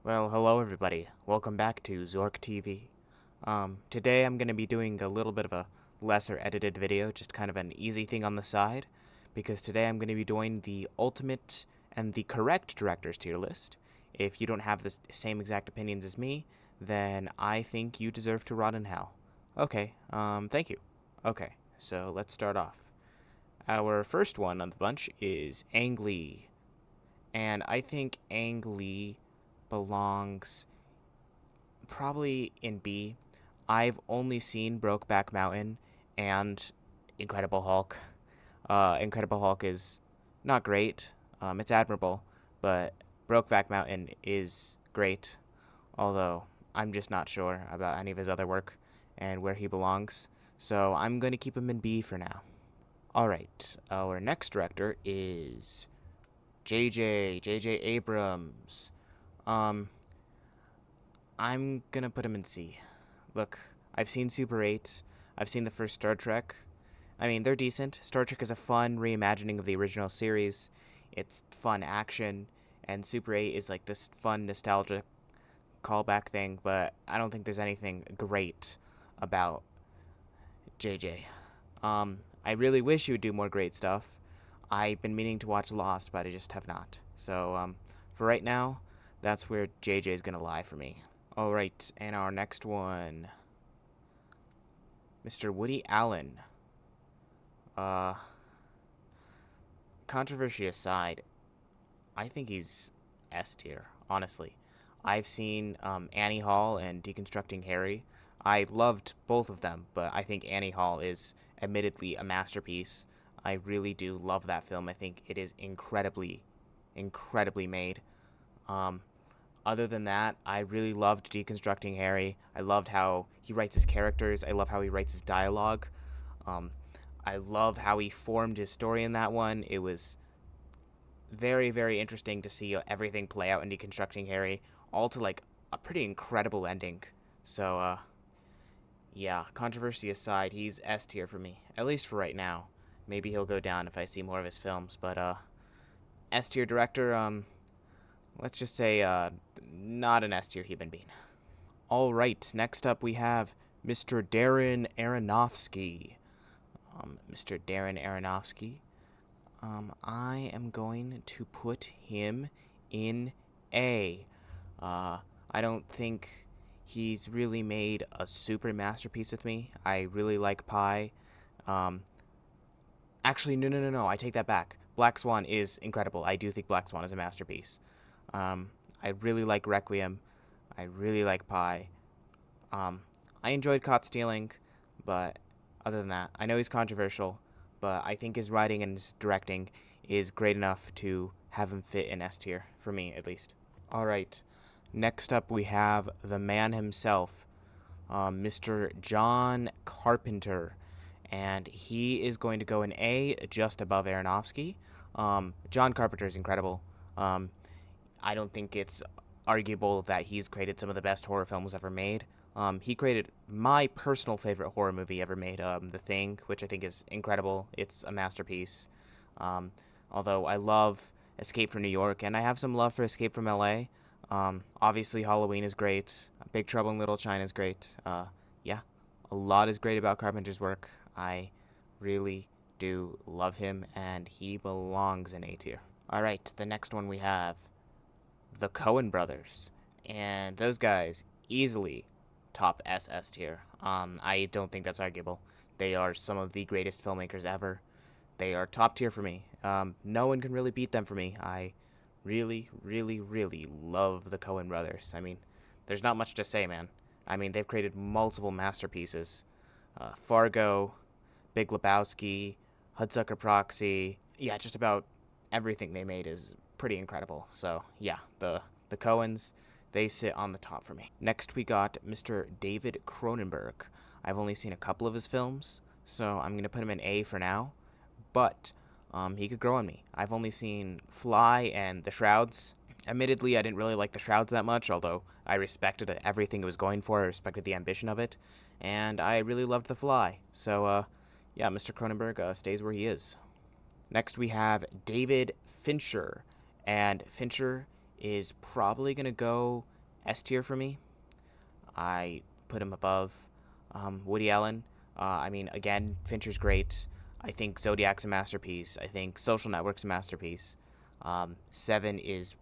Well, hello everybody. Welcome back to Zork TV. Today I'm going to be doing a little bit of a lesser edited video, just kind of an easy thing on the side, because today I'm going to be doing the ultimate and the correct director's tier list. If you don't have the same exact opinions as me, then I think you deserve to rot in hell. Okay, thank you. Okay, so let's start off. Our first one on the bunch is Ang Lee, and I think Ang Lee belongs probably in B. I've only seen Brokeback Mountain and Incredible Hulk. Incredible Hulk is not great. It's admirable, but Brokeback Mountain is great. Although I'm just not sure about any of his other work and where he belongs. So I'm going to keep him in B for now. Alright, our next director is J.J. Abrams. Um, I'm gonna put him in C. Look, I've seen Super 8. I've seen the first Star Trek. I mean, they're decent. Star Trek is a fun reimagining of the original series. It's fun action, and Super 8 is like this fun nostalgic callback thing, but I don't think there's anything great about JJ. I really wish he would do more great stuff. I've been meaning to watch Lost, but I just have not. So, for right now, that's where JJ is gonna lie for me. Alright, and our next one, Mr. Woody Allen. Controversy aside, I think he's S tier, honestly. I've seen Annie Hall and Deconstructing Harry. I loved both of them, but I think Annie Hall is admittedly a masterpiece. I really do love that film. I think it is incredibly made. Other than that, I really loved Deconstructing Harry. I loved how he writes his characters. I love how he writes his dialogue. I love how he formed his story in that one. It was very interesting to see everything play out in Deconstructing Harry, all to like a pretty incredible ending. So, yeah, controversy aside, he's S tier for me, at least for right now. Maybe he'll go down if I see more of his films, but S tier director, let's just say not an S tier human being. All right, next up we have Mr. Darren Aronofsky. Mr. Darren Aronofsky. I am going to put him in A. I don't think he's really made a super masterpiece with me. I really like Pi. Actually, no. I take that back. Black Swan is incredible. I do think Black Swan is a masterpiece. I really like Requiem. I really like Pi. I enjoyed Caught Stealing, but other than that, I know he's controversial, but I think his writing and his directing is great enough to have him fit in S tier, for me at least. Alright, next up we have the man himself, Mr. John Carpenter, and he is going to go in A, just above Aronofsky. John Carpenter is incredible. I don't think it's arguable that he's created some of the best horror films ever made. He created my personal favorite horror movie ever made, The Thing, which I think is incredible. It's a masterpiece. Although I love Escape from New York, and I have some love for Escape from LA. Obviously, Halloween is great. Big Trouble in Little China is great. Yeah, a lot is great about Carpenter's work. I really do love him, and he belongs in A tier. Alright, the next one we have the Coen brothers, and those guys easily top S tier. I don't think that's arguable. They are some of the greatest filmmakers ever. They are top tier for me. No one can really beat them for me. I really love the Coen brothers. I mean, there's not much to say, man. I mean, they've created multiple masterpieces. Fargo, Big Lebowski, Hudsucker Proxy. Yeah, just about everything they made is pretty incredible. So, yeah, the Coens, they sit on the top for me. Next, we got Mr. David Cronenberg. I've only seen a couple of his films, so I'm going to put him in A for now. But he could grow on me. I've only seen Fly and The Shrouds. Admittedly, I didn't really like The Shrouds that much, although I respected everything it was going for. I respected the ambition of it. And I really loved The Fly. So, yeah, Mr. Cronenberg stays where he is. Next, we have David Fincher. And Fincher is probably going to go S tier for me. I put him above Woody Allen. I mean, again, Fincher's great. I think Zodiac's a masterpiece. I think Social Network's a masterpiece. Seven is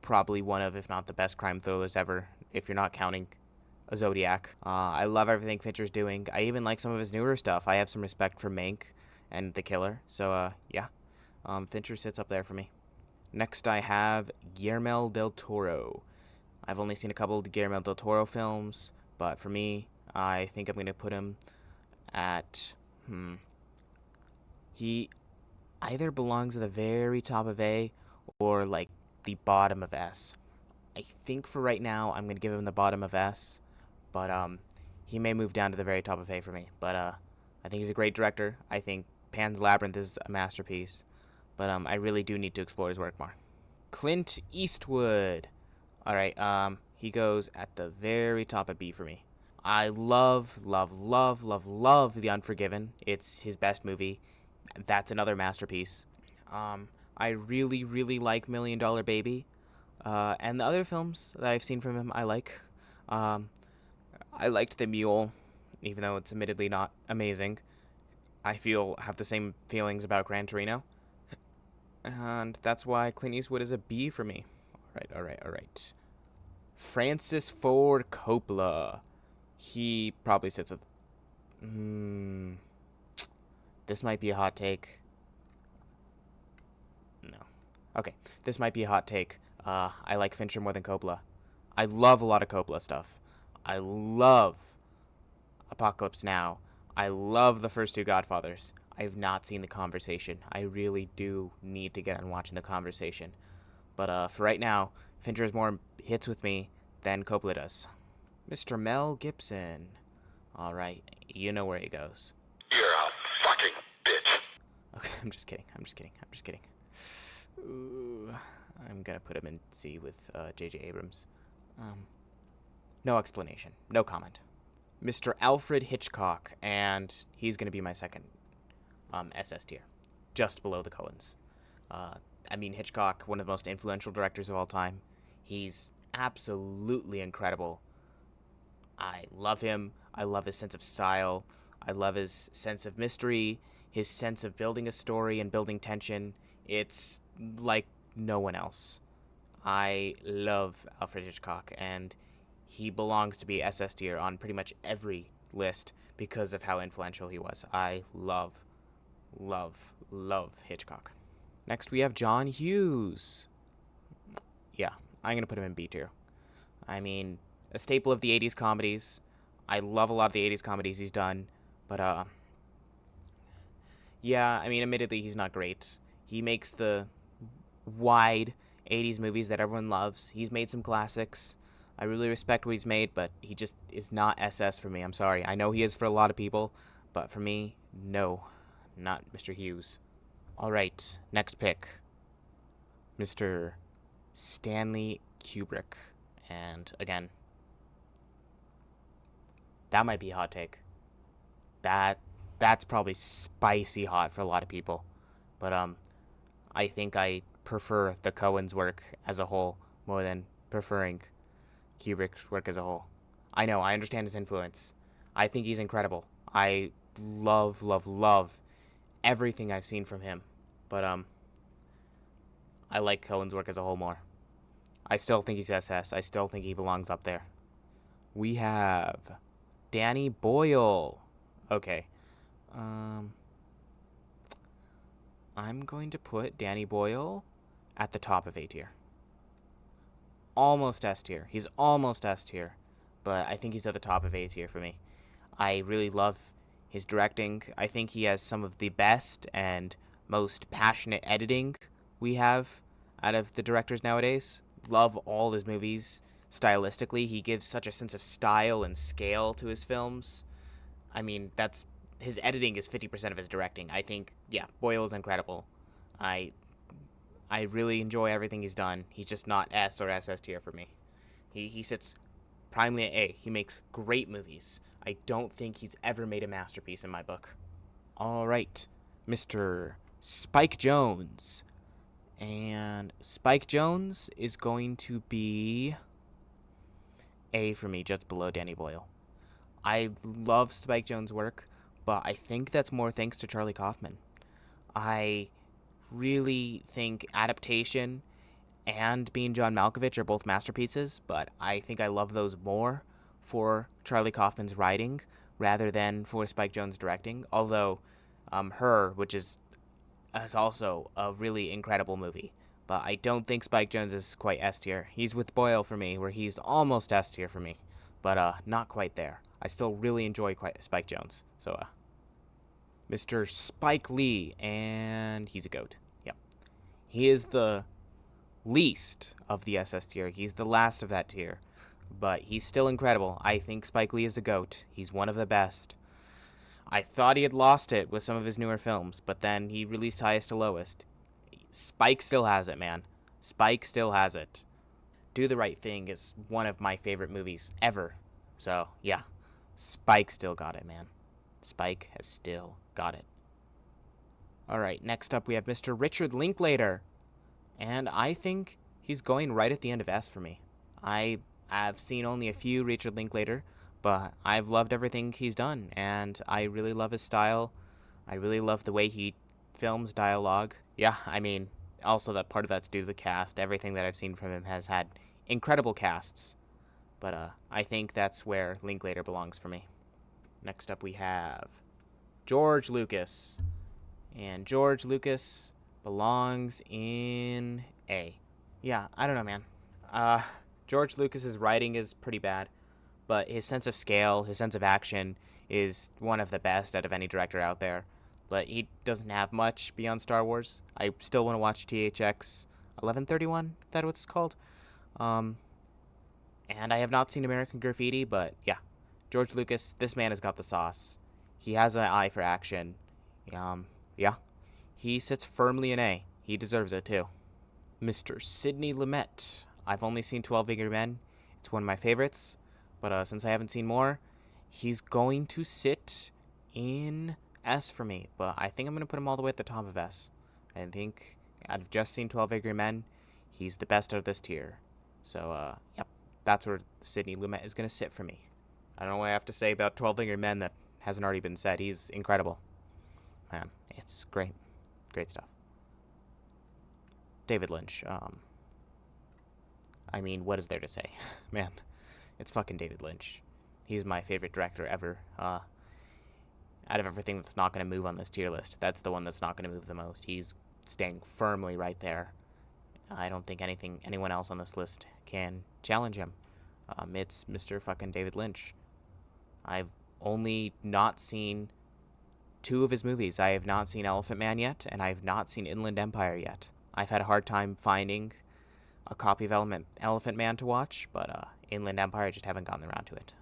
probably one of, if not the best crime thrillers ever, if you're not counting a Zodiac. I love everything Fincher's doing. I even like some of his newer stuff. I have some respect for Mank and The Killer. So, yeah. Fincher sits up there for me. Next, I have Guillermo del Toro. I've only seen a couple of Guillermo del Toro films, but for me, I think I'm going to put him at, he either belongs at the very top of A or like the bottom of S. I think for right now, I'm going to give him the bottom of S, but he may move down to the very top of A for me. But I think he's a great director. I think Pan's Labyrinth is a masterpiece, but I really do need to explore his work more. Clint Eastwood. All right, he goes at the very top of B for me. I love The Unforgiven. It's his best movie. That's another masterpiece. I really like Million Dollar Baby. And the other films that I've seen from him, I like. I liked The Mule, even though it's admittedly not amazing. I have the same feelings about Gran Torino. And that's why Clint Eastwood is a B for me. All right. Francis Ford Coppola. He probably sits at... This might be a hot take. No. Okay, this might be a hot take. I like Fincher more than Coppola. I love a lot of Coppola stuff. I love Apocalypse Now. I love the first two Godfathers. I have not seen The Conversation. I really do need to get on watching The Conversation. But for right now, Fincher has more hits with me than Coppola does. Mr. Mel Gibson. All right, you know where he goes. You're a fucking bitch. Okay, I'm just kidding. Ooh, I'm gonna put him in C with J.J. Abrams. No explanation. No comment. Mr. Alfred Hitchcock, and he's gonna be my second SS tier, just below the Coens. I mean, Hitchcock, one of the most influential directors of all time. He's absolutely incredible. I love him. I love his sense of style. I love his sense of mystery, his sense of building a story and building tension. It's like no one else. I love Alfred Hitchcock, and he belongs to be SS tier on pretty much every list because of how influential he was. I love Hitchcock. Next, we have John Hughes. Yeah, I'm going to put him in B tier. I mean, a staple of the 80s comedies. I love a lot of the 80s comedies he's done, but, yeah, I mean, admittedly, he's not great. He makes the wide 80s movies that everyone loves. He's made some classics. I really respect what he's made, but he just is not SS for me. I'm sorry. I know he is for a lot of people, but for me, no, not Mr. Hughes. All right, next pick, Mr. Stanley Kubrick. And again, that might be a hot take. That's probably spicy hot for a lot of people. But I think I prefer the Coens' work as a whole more than preferring Kubrick's work as a whole. I know, I understand his influence. I think he's incredible. I love everything I've seen from him. But I like Coen's work as a whole more. I still think he's SS. I still think he belongs up there. We have Danny Boyle. Okay. I'm going to put Danny Boyle at the top of A tier. Almost S tier. He's almost S tier, but I think he's at the top of A tier for me. I really love his directing. I think he has some of the best and most passionate editing we have out of the directors nowadays. Love all his movies. Stylistically, he gives such a sense of style and scale to his films. I mean, his editing is 50% of his directing. I think, yeah, Boyle is incredible. I really enjoy everything he's done. He's just not S or SS tier for me. He sits primely at A. He makes great movies. I don't think he's ever made a masterpiece in my book. All right, Mr. Spike Jonze. And Spike Jonze is going to be A for me, just below Danny Boyle. I love Spike Jonze' work, but I think that's more thanks to Charlie Kaufman. I really think adaptation and Being John Malkovich are both masterpieces, but I think I love those more for Charlie Kaufman's writing rather than for Spike Jonze' directing. Although, Her, which is also a really incredible movie, but I don't think Spike Jonze is quite S tier. He's with Boyle for me, where he's almost S tier for me, but not quite there. I still really enjoy Spike Jonze. So, Mr. Spike Lee, and he's a goat. Yep, he is the least of the SS tier. He's the last of that tier, but he's still incredible. I think Spike Lee is a goat. He's one of the best. I thought he had lost it with some of his newer films, but then he released Highest to Lowest. Spike still has it, man. Spike still has it. Do the Right Thing is one of my favorite movies ever. So, yeah. Spike still got it, man. Spike has still got it. Alright, next up we have Mr. Richard Linklater. And I think he's going right at the end of S for me. I have seen only a few Richard Linklater, but I've loved everything he's done, and I really love his style. I really love the way he films dialogue. Yeah, I mean, also that part of that's due to the cast. Everything that I've seen from him has had incredible casts, but I think that's where Linklater belongs for me. Next up we have George Lucas, and George Lucas belongs in A. Yeah, I don't know, man. George Lucas's writing is pretty bad, but his sense of scale, his sense of action is one of the best out of any director out there. But he doesn't have much beyond Star Wars. I still want to watch THX 1131, if that's what it's called. And I have not seen American Graffiti, but yeah. George Lucas, this man has got the sauce. He has an eye for action. Yeah. He sits firmly in A. He deserves it, too. Mr. Sidney Lumet. I've only seen 12 Angry Men. It's one of my favorites. But since I haven't seen more, he's going to sit in S for me. But I think I'm going to put him all the way at the top of S. I think I've just seen 12 Angry Men. He's the best out of this tier. So, yep. That's where Sidney Lumet is going to sit for me. I don't know what I have to say about 12 Angry Men that hasn't already been said. He's incredible. Man, it's great. Great stuff. David Lynch. I mean, what is there to say? Man, it's fucking David Lynch. He's my favorite director ever. Out of everything that's not going to move on this tier list, that's the one that's not going to move the most. He's staying firmly right there. I don't think anyone else on this list can challenge him. It's Mr. fucking David Lynch. I've only not seen 2 of his movies. I have not seen Elephant Man yet, and I have not seen Inland Empire yet. I've had a hard time finding a copy of Elephant Man to watch, but Inland Empire, I just haven't gotten around to it.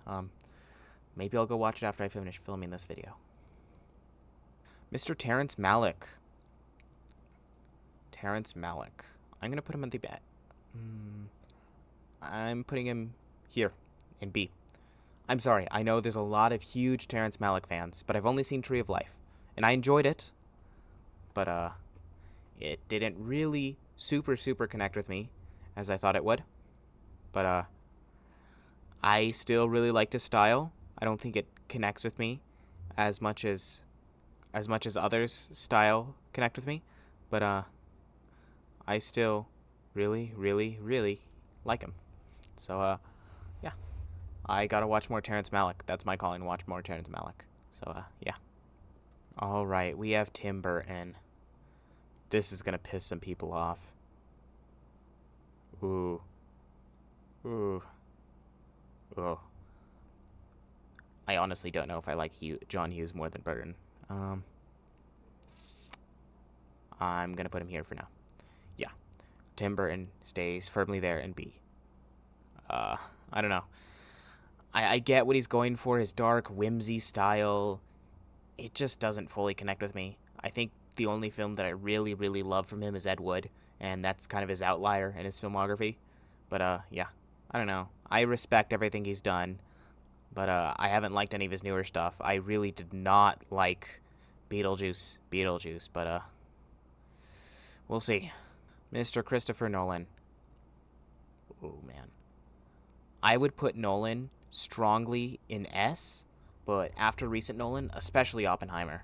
Maybe I'll go watch it after I finish filming this video. Mr. Terrence Malick. Terrence Malick. I'm going to put him in the bed. I'm putting him here, in B. I'm sorry, I know there's a lot of huge Terrence Malick fans, but I've only seen Tree of Life, and I enjoyed it, but it didn't really super connect with me as I thought it would. But I still really liked his style. I don't think it connects with me as much as others' style connect with me, but I still really like him. So yeah. I gotta watch more Terrence Malick. That's my calling, watch more Terrence Malick. So, yeah. Alright, we have Tim Burton. This is gonna piss some people off. Ooh. I honestly don't know if I like John Hughes more than Burton. I'm gonna put him here for now. Yeah. Tim Burton stays firmly there in B. I don't know. I get what he's going for, his dark, whimsy style. It just doesn't fully connect with me. I think the only film that I really love from him is Ed Wood, and that's kind of his outlier in his filmography. But, yeah, I don't know. I respect everything he's done, but I haven't liked any of his newer stuff. I really did not like Beetlejuice, but, we'll see. Mr. Christopher Nolan. Oh, man. I would put Nolan strongly in S, but after recent Nolan, especially Oppenheimer,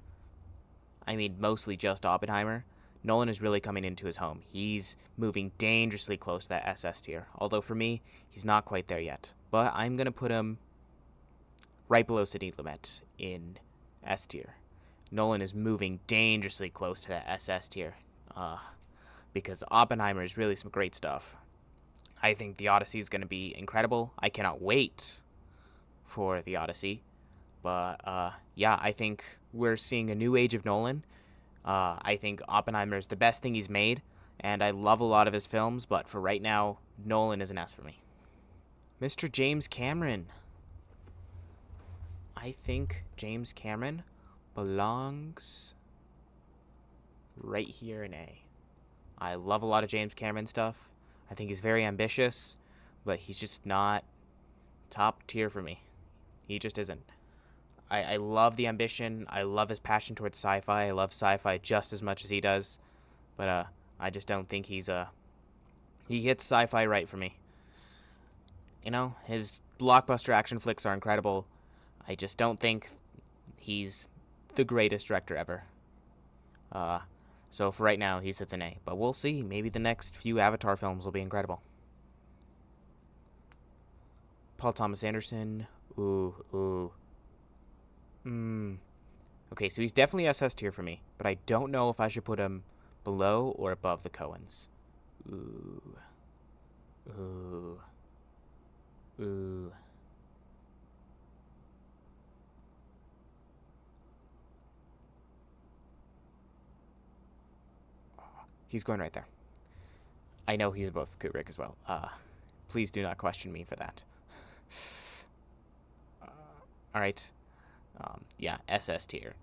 I mean, mostly just Oppenheimer, Nolan is really coming into his home. He's moving dangerously close to that SS tier. Although for me, he's not quite there yet. But I'm going to put him right below Sidney Lumet in S tier. Nolan is moving dangerously close to that SS tier. Because Oppenheimer is really some great stuff. I think The Odyssey is going to be incredible. I cannot wait for The Odyssey. But, yeah, I think we're seeing a new age of Nolan. I think Oppenheimer is the best thing he's made, and I love a lot of his films, but for right now, Nolan is an S for me. Mr. James Cameron. I think James Cameron belongs right here in A. I love a lot of James Cameron stuff. I think he's very ambitious, but he's just not top tier for me. He just isn't. I love the ambition. I love his passion towards sci-fi. I love sci-fi just as much as he does. But I just don't think he hits sci-fi right for me. You know, his blockbuster action flicks are incredible. I just don't think he's the greatest director ever. So for right now, he sits an A. But we'll see. Maybe the next few Avatar films will be incredible. Paul Thomas Anderson. Ooh. Okay, so he's definitely SS tier for me, but I don't know if I should put him below or above the Coens. Ooh. He's going right there. I know he's above Kubrick as well. Please do not question me for that. All right. Yeah, SS tier.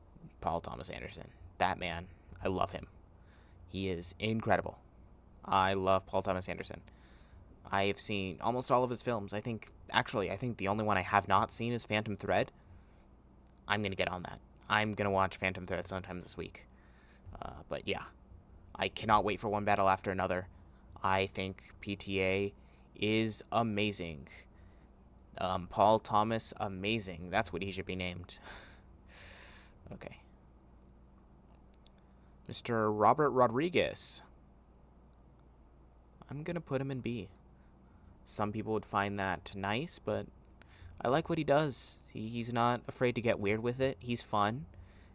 Paul Thomas Anderson. That man, I love him. He is incredible. I love Paul Thomas Anderson. I have seen almost all of his films. I think the only one I have not seen is Phantom Thread. I'm going to get on that. I'm going to watch Phantom Thread sometime this week. But yeah, I cannot wait for one battle after another. I think PTA is amazing. Paul Thomas, amazing. That's what he should be named. Okay. Mr. Robert Rodriguez. I'm going to put him in B. Some people would find that nice, but I like what he does. He's not afraid to get weird with it. He's fun.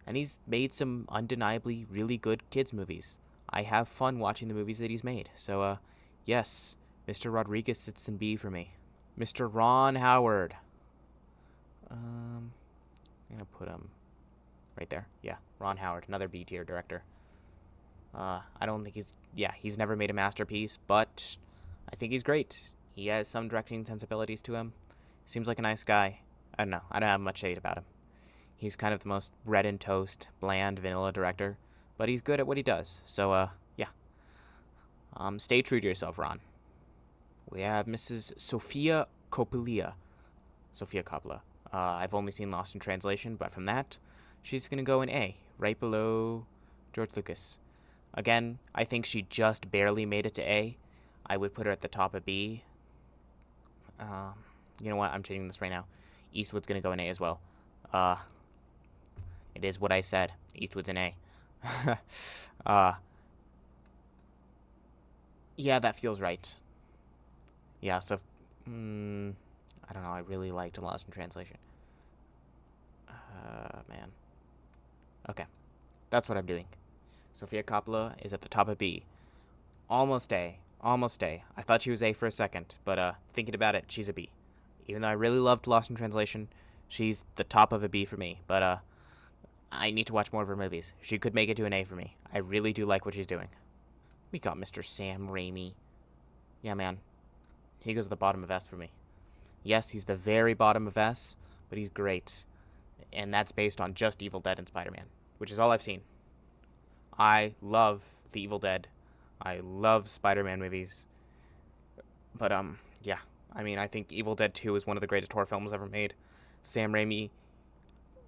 And he's made some undeniably really good kids' movies. I have fun watching the movies that he's made. So, yes, Mr. Rodriguez sits in B for me. Mr. Ron Howard. I'm going to put him right there. Yeah, Ron Howard, another B-tier director. I don't think he's never made a masterpiece, but I think he's great. He has some directing sensibilities to him. Seems like a nice guy. I don't know. I don't have much hate about him. He's kind of the most bread and toast, bland, vanilla director, but he's good at what he does. So, yeah. Stay true to yourself, Ron. We have Mrs. Sofia Coppola. I've only seen Lost in Translation, but from that, she's going to go in A, right below George Lucas. Again, I think she just barely made it to A. I would put her at the top of B. You know what? I'm changing this right now. Eastwood's going to go in A as well. It is what I said. Eastwood's in A. Yeah, that feels right. Yeah, so, I don't know, I really liked Lost in Translation. Man. Okay, that's what I'm doing. Sofia Coppola is at the top of B. Almost A. I thought she was A for a second, but thinking about it, she's a B. Even though I really loved Lost in Translation, she's the top of a B for me, but I need to watch more of her movies. She could make it to an A for me. I really do like what she's doing. We got Mr. Sam Raimi. Yeah, man. He goes to the bottom of S for me. Yes, he's the very bottom of S, but he's great. And that's based on just Evil Dead and Spider-Man, which is all I've seen. I love the Evil Dead. I love Spider-Man movies. But, yeah. I mean, I think Evil Dead 2 is one of the greatest horror films ever made. Sam Raimi,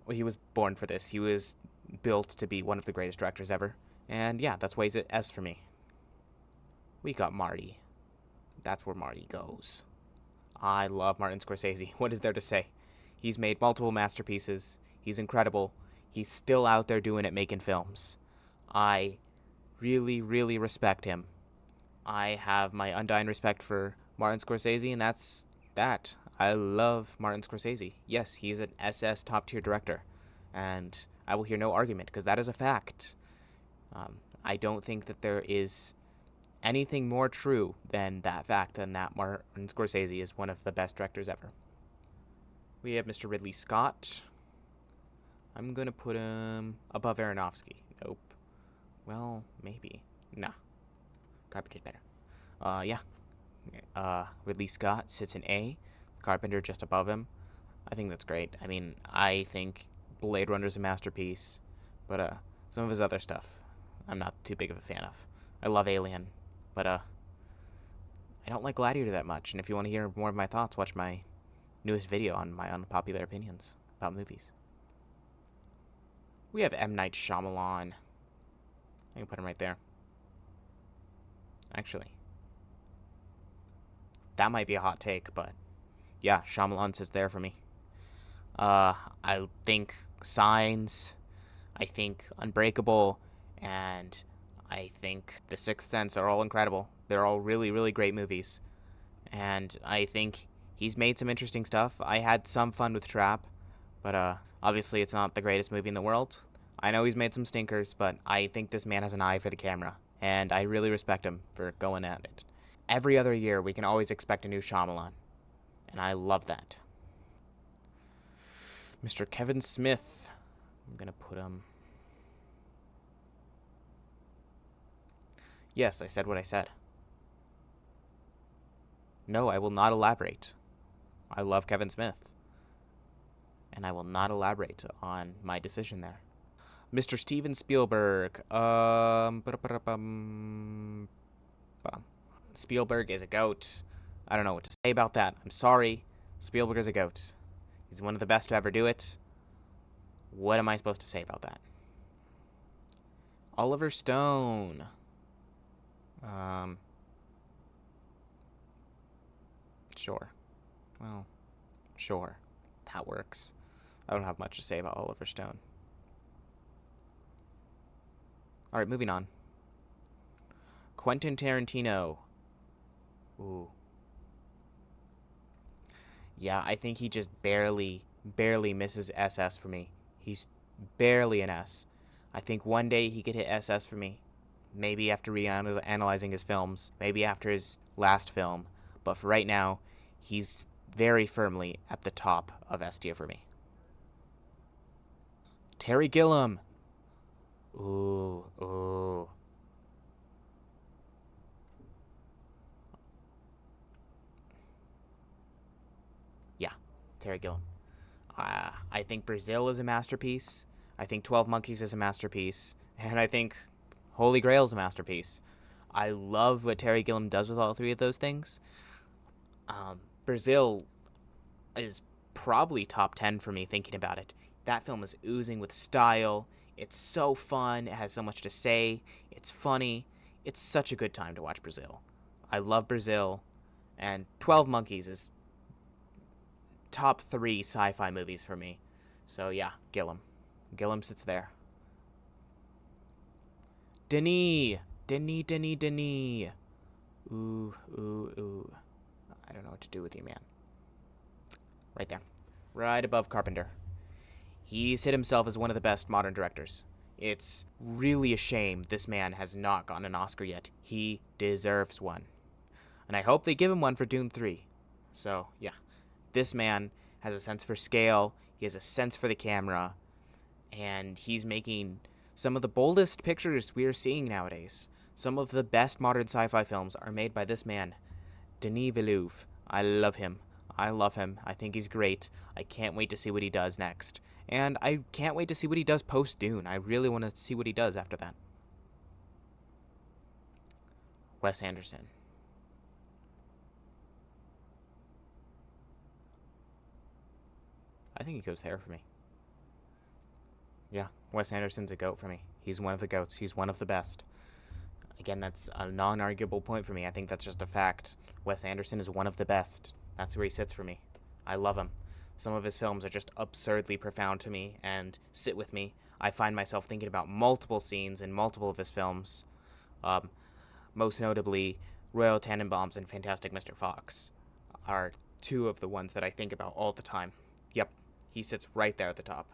well, he was born for this. He was built to be one of the greatest directors ever. And, yeah, that's why he's at S for me. We got Marty. That's where Marty goes. I love Martin Scorsese. What is there to say? He's made multiple masterpieces. He's incredible. He's still out there doing it, making films. I really, really respect him. I have my undying respect for Martin Scorsese, and that's that. I love Martin Scorsese. Yes, he's an SS top tier director, and I will hear no argument because that is a fact. I don't think that there is anything more true than that fact, than that Martin Scorsese is one of the best directors ever. We have Mr. Ridley Scott. I'm going to put him above Aronofsky. Nope. Well, maybe. Nah. Carpenter's better. Yeah. Ridley Scott sits in A. Carpenter just above him. I think that's great. I mean, I think Blade Runner's a masterpiece, but some of his other stuff I'm not too big of a fan of. I love Alien, but I don't like Gladiator that much. And if you want to hear more of my thoughts, watch my newest video on my unpopular opinions about movies. We have M. Night Shyamalan. I can put him right there. Actually, that might be a hot take, but yeah, Shyamalan sits there for me. I think Signs, I think Unbreakable, and I think The Sixth Sense are all incredible. They're all really, really great movies. And I think he's made some interesting stuff. I had some fun with Trap, but obviously it's not the greatest movie in the world. I know he's made some stinkers, but I think this man has an eye for the camera, and I really respect him for going at it. Every other year, we can always expect a new Shyamalan, and I love that. Mr. Kevin Smith. I'm going to put him... Yes, I said what I said. No, I will not elaborate. I love Kevin Smith, and I will not elaborate on my decision there. Mr. Steven Spielberg. Spielberg is a goat. I don't know what to say about that. I'm sorry. Spielberg is a goat. He's one of the best to ever do it. What am I supposed to say about that? Oliver Stone. Sure. Well, sure. That works. I don't have much to say about Oliver Stone. Alright, moving on. Quentin Tarantino. Ooh. Yeah, I think he just barely misses SS for me. He's barely an S. I think one day he could hit SS for me. Maybe after reanalyzing his films. Maybe after his last film. But for right now, he's very firmly at the top of S tier for me. Terry Gilliam. Ooh. Yeah, Terry Gilliam. I think Brazil is a masterpiece. I think 12 Monkeys is a masterpiece. And I think Holy Grail is a masterpiece. I love what Terry Gilliam does with all three of those things. Brazil is probably top 10 for me thinking about it. That film is oozing with style. It's so fun. It has so much to say. It's funny. It's such a good time to watch Brazil. I love Brazil. And 12 Monkeys is top 3 sci-fi movies for me. So yeah, Gilliam. Gilliam sits there. Denis. Ooh. I don't know what to do with you, man. Right there. Right above Carpenter. He's hit himself as one of the best modern directors. It's really a shame this man has not gotten an Oscar yet. He deserves one. And I hope they give him one for Dune 3. So, yeah. This man has a sense for scale. He has a sense for the camera. And he's making some of the boldest pictures we are seeing nowadays. Some of the best modern sci-fi films are made by this man, Denis Villeneuve. I love him. I think he's great. I can't wait to see what he does next. And I can't wait to see what he does post-Dune. I really want to see what he does after that. Wes Anderson. I think he goes there for me. Yeah, Wes Anderson's a goat for me. He's one of the goats. He's one of the best. Again, that's a non-arguable point for me. I think that's just a fact. Wes Anderson is one of the best. That's where he sits for me. I love him. Some of his films are just absurdly profound to me and sit with me. I find myself thinking about multiple scenes in multiple of his films. Most notably, Royal Tenenbaums and Fantastic Mr. Fox are two of the ones that I think about all the time. Yep, he sits right there at the top.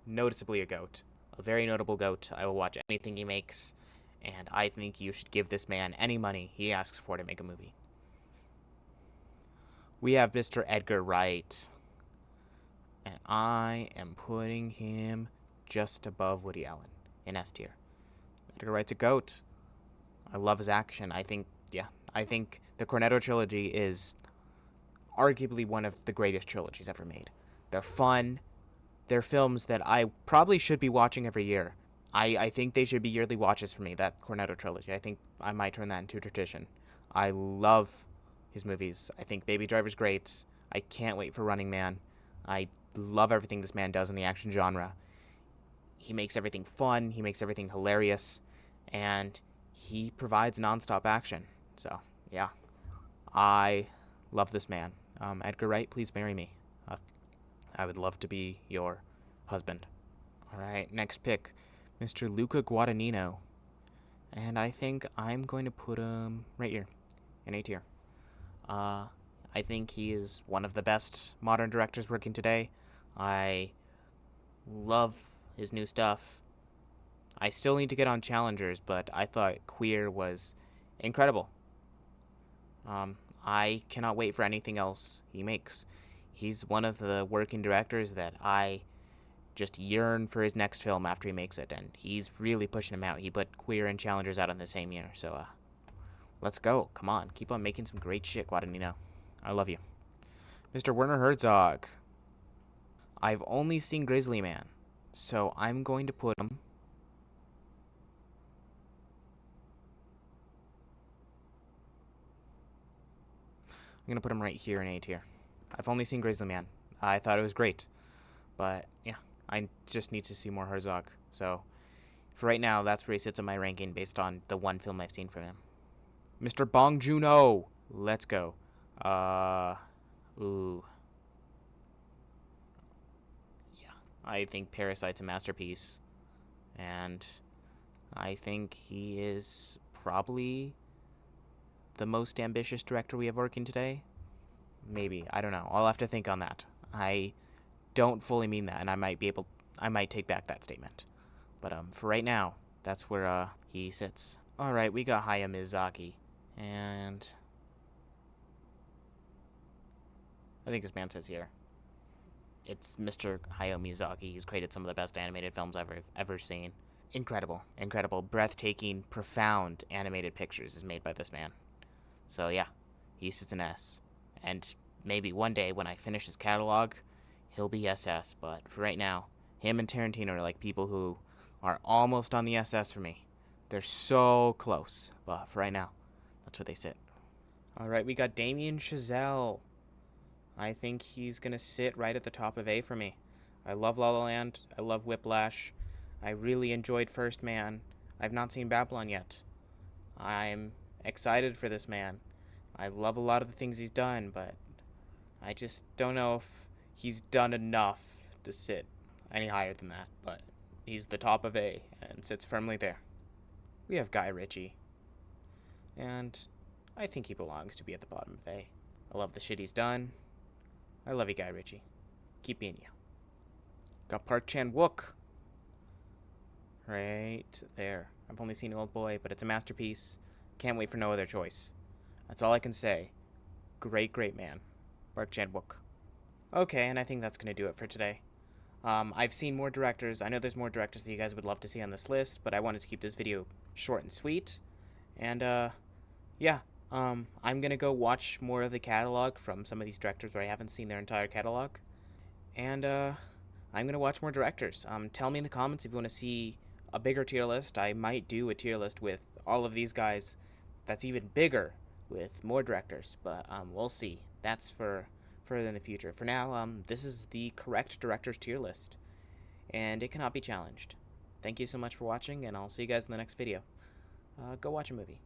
Noticeably a goat. A very notable goat. I will watch anything he makes, and I think you should give this man any money he asks for to make a movie. We have Mr. Edgar Wright, and I am putting him just above Woody Allen in S tier. Edgar Wright's a goat. I love his action. I think the Cornetto trilogy is arguably one of the greatest trilogies ever made. They're fun. They're films that I probably should be watching every year. I think they should be yearly watches for me, that Cornetto trilogy. I think I might turn that into a tradition. I love his movies. I think Baby Driver's great. I can't wait for Running Man. I love everything this man does in the action genre. He makes everything fun. He makes everything hilarious. And he provides nonstop action. So, yeah. I love this man. Edgar Wright, please marry me. I would love to be your husband. All right, next pick, Mr. Luca Guadagnino. And I think I'm going to put him right here, in A tier. I think he is one of the best modern directors working today. I love his new stuff. I still need to get on Challengers, but I thought Queer was incredible. I cannot wait for anything else he makes. He's one of the working directors that I just yearn for his next film after he makes it, and he's really pushing him out. He put Queer and Challengers out in the same year, so let's go. Come on, keep on making some great shit, Guadagnino. I love you. Mr. Werner Herzog. I've only seen Grizzly Man, so I'm going to put him... I'm going to put him right here in A tier. I've only seen Grizzly Man. I thought it was great. But, yeah, I just need to see more Herzog. So, for right now, that's where he sits on my ranking based on the one film I've seen from him. Mr. Bong Joon-ho. Let's go. Ooh. Yeah, I think Parasite's a masterpiece. And I think he is probably the most ambitious director we have working today. Maybe. I don't know. I'll have to think on that. I don't fully mean that, and I might take back that statement. But for right now, that's where he sits. Alright, we got Hayao Miyazaki. And I think this man says here, it's Mr. Hayao Miyazaki. He's created some of the best animated films I've ever seen. Incredible, breathtaking, profound animated pictures is made by this man. So yeah, he sits in S. And maybe one day when I finish his catalog, he'll be SS. But for right now, him and Tarantino are like people who are almost on the SS for me. They're so close. But for right now, that's where they sit. Alright, we got Damien Chazelle. I think he's going to sit right at the top of A for me. I love La La Land. I love Whiplash. I really enjoyed First Man. I've not seen Babylon yet. I'm excited for this man. I love a lot of the things he's done, but I just don't know if he's done enough to sit any higher than that. But he's the top of A and sits firmly there. We have Guy Ritchie. And I think he belongs to be at the bottom of A. I love the shit he's done. I love you, Guy Ritchie. Keep being you. Got Park Chan-wook. Right there. I've only seen Old Boy, but it's a masterpiece. Can't wait for no other choice. That's all I can say. Great, great man. Park Chan-wook. Okay, and I think that's going to do it for today. I've seen more directors. I know there's more directors that you guys would love to see on this list, but I wanted to keep this video short and sweet. And, yeah. I'm going to go watch more of the catalog from some of these directors where I haven't seen their entire catalog. And, I'm going to watch more directors. Tell me in the comments if you want to see a bigger tier list. I might do a tier list with all of these guys that's even bigger with more directors. But, we'll see. That's for further in the future. For now, this is the correct directors tier list. And it cannot be challenged. Thank you so much for watching, and I'll see you guys in the next video. Go watch a movie.